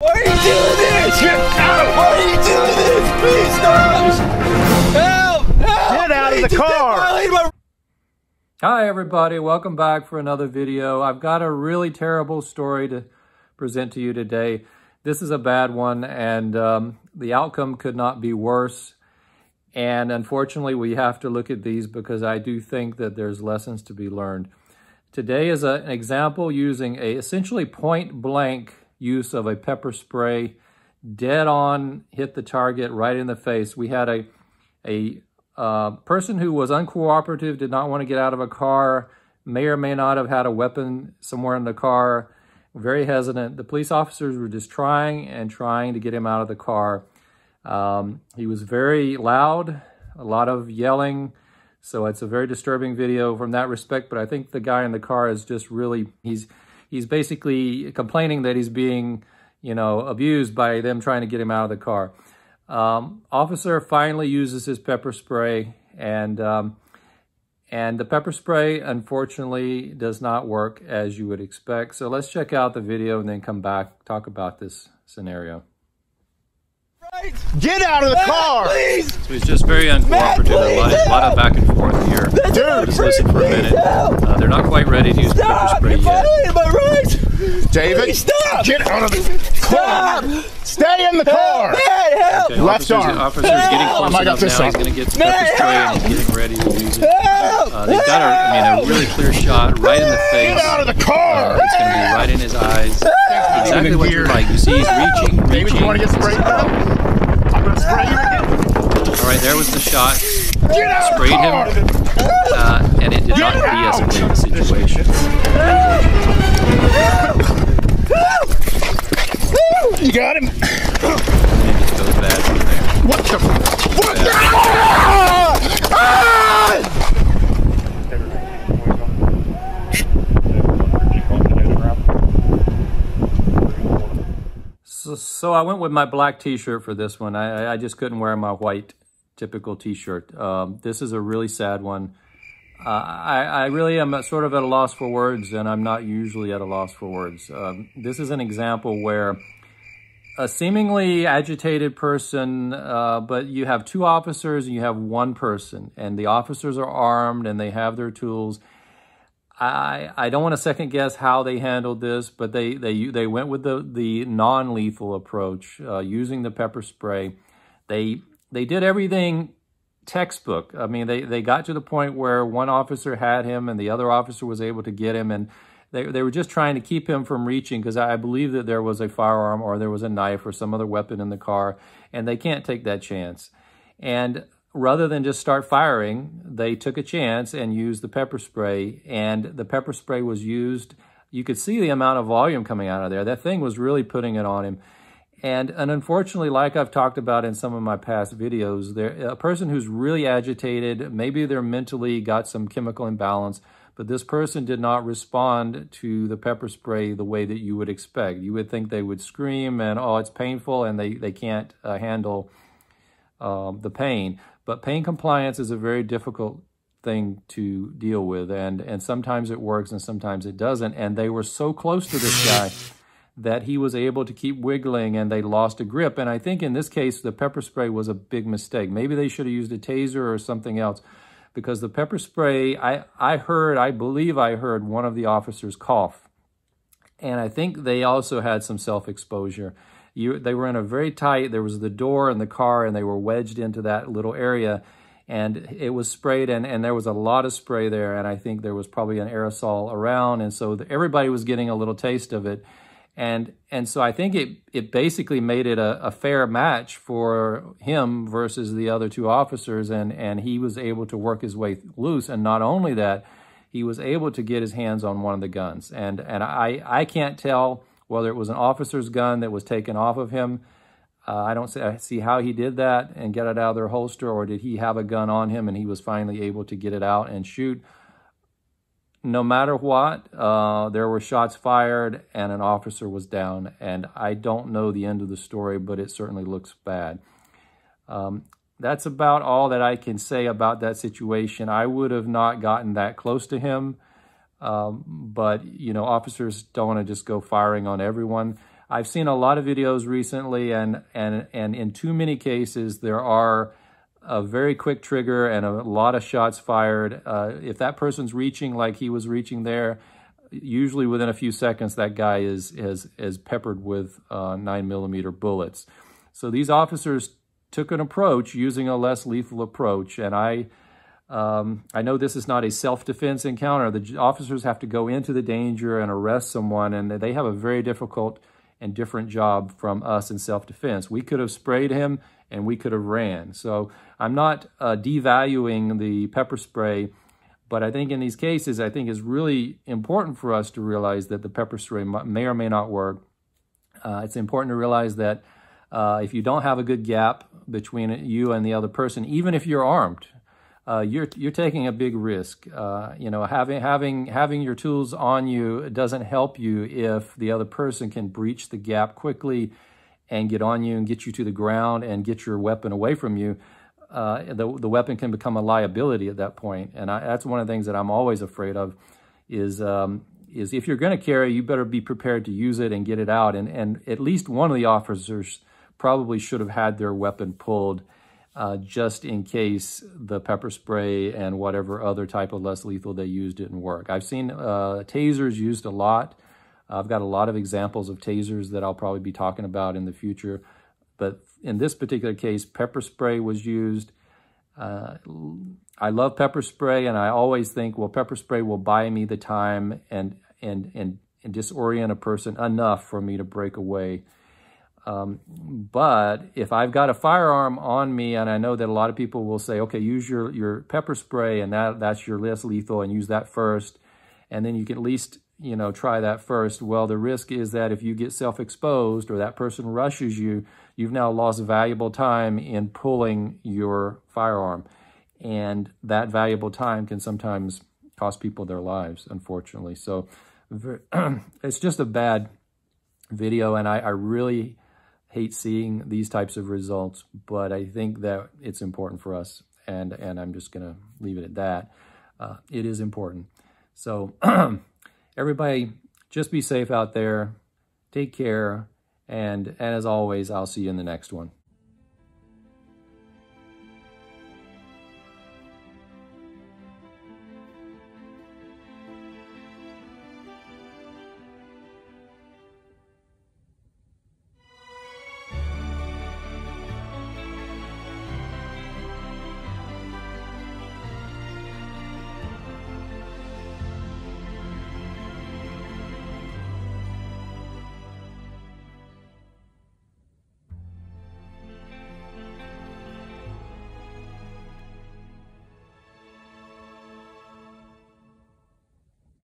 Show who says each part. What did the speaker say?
Speaker 1: Why are you doing this? Get out! Why are you doing this? Please stop! Help! Help! Get out of the car!
Speaker 2: Hi everybody, welcome back for another video. I've got a really terrible story to present to you today. This is a bad one, and the outcome could not be worse. And unfortunately, we have to look at these because I do think that there's lessons to be learned. Today is an example using a essentially point blank use of a pepper spray, dead on, hit the target right in the face. We had a person who was uncooperative, did not want to get out of a car, may or may not have had a weapon somewhere in the car, very hesitant. The police officers were just trying to get him out of the car. He was very loud, a lot of yelling, so it's a very disturbing video from that respect, but I think the guy in the car is just really, he's basically complaining that he's being, abused by them trying to get him out of the car. Officer finally uses his pepper spray, and the pepper spray, unfortunately, does not work as you would expect. So let's check out the video and then come back, talk about this scenario.
Speaker 1: Get out of the car! Please!
Speaker 2: So he's just very uncooperative, a lot of back and forth here. Dude, just listen for a minute. They're not quite ready to use the pepper spray yet.
Speaker 1: You're violating my rights!
Speaker 2: David,
Speaker 1: please stop!
Speaker 2: Get out of the car!
Speaker 1: Stay in the car! Man, help!
Speaker 2: Okay, left arm. Officer's getting close enough now. He's going to get the pepper spray and he's getting ready to use it. They've got a really clear shot right in the face.
Speaker 1: Get out of the car!
Speaker 2: It's going to be right in his eyes. Exactly what you'd like. You see he's reaching.
Speaker 1: David, you want to get sprayed now? I'm going to spray you again.
Speaker 2: All right, there was the shot. Sprayed him, and it did not de-escalate the situation.
Speaker 1: You got him?
Speaker 2: Maybe it goes bad from there.
Speaker 1: What the? What
Speaker 2: So I went with my black t-shirt for this one. I just couldn't wear my white typical t-shirt. This is a really sad one. I really am sort of at a loss for words, and I'm not usually at a loss for words. This is an example where a seemingly agitated person, but you have two officers and you have one person, and the officers are armed and they have their tools. I don't want to second guess how they handled this, but they went with the non-lethal approach, using the pepper spray. They did everything textbook. I mean, they got to the point where one officer had him and the other officer was able to get him, and they were just trying to keep him from reaching, because I believe that there was a firearm or there was a knife or some other weapon in the car, and they can't take that chance. And rather than just start firing, they took a chance and used the pepper spray, and the pepper spray was used. You could see the amount of volume coming out of there. That thing was really putting it on him. And unfortunately, like I've talked about in some of my past videos, a person who's really agitated, maybe they're mentally got some chemical imbalance, but this person did not respond to the pepper spray the way that you would expect. You would think they would scream and, oh, it's painful, and they can't handle the pain. But pain compliance is a very difficult thing to deal with, and sometimes it works and sometimes it doesn't. And they were so close to this guy that he was able to keep wiggling, and they lost a grip. And I think in this case, the pepper spray was a big mistake. Maybe they should have used a taser or something else, because the pepper spray, I believe I heard one of the officers cough. And I think they also had some self-exposure. They were in a very tight, there was the door in the car, and they were wedged into that little area, and it was sprayed, and there was a lot of spray there, and I think there was probably an aerosol around, and so everybody was getting a little taste of it. And so I think it basically made it a fair match for him versus the other two officers, and he was able to work his way loose. And not only that, he was able to get his hands on one of the guns. And I can't tell whether it was an officer's gun that was taken off of him. I don't see how he did that and get it out of their holster, or did he have a gun on him and he was finally able to get it out and shoot. No matter what, there were shots fired and an officer was down, and I don't know the end of the story, but it certainly looks bad. That's about all that I can say about that situation. I would have not gotten that close to him, but, officers don't want to just go firing on everyone. I've seen a lot of videos recently, and in too many cases, there are a very quick trigger and a lot of shots fired. If that person's reaching like he was reaching there, usually within a few seconds, that guy is peppered with 9mm bullets. So these officers took an approach using a less lethal approach, and I know this is not a self-defense encounter. The officers have to go into the danger and arrest someone, and they have a very difficult and different job from us in self-defense. We could have sprayed him and we could have ran. So I'm not devaluing the pepper spray, but I think in these cases, I think it's really important for us to realize that the pepper spray may or may not work. It's important to realize that if you don't have a good gap between you and the other person, even if you're armed, you're taking a big risk. You know, having your tools on you doesn't help you if the other person can breach the gap quickly and get on you and get you to the ground and get your weapon away from you. The weapon can become a liability at that point. And that's one of the things that I'm always afraid of is if you're going to carry, you better be prepared to use it and get it out. And at least one of the officers probably should have had their weapon pulled just in case the pepper spray and whatever other type of less lethal they used didn't work. I've seen tasers used a lot. I've got a lot of examples of tasers that I'll probably be talking about in the future. But in this particular case, pepper spray was used. I love pepper spray, and I always think, well, pepper spray will buy me the time and disorient a person enough for me to break away. But if I've got a firearm on me, and I know that a lot of people will say, okay, use your pepper spray, and that's your less lethal, and use that first, and then you can at least, you know, try that first. Well, the risk is that if you get self-exposed or that person rushes you, you've now lost valuable time in pulling your firearm. And that valuable time can sometimes cost people their lives, unfortunately. So it's just a bad video, and I really hate seeing these types of results, but I think that it's important for us, and I'm just going to leave it at that. It is important. So everybody, just be safe out there. Take care. And as always, I'll see you in the next one.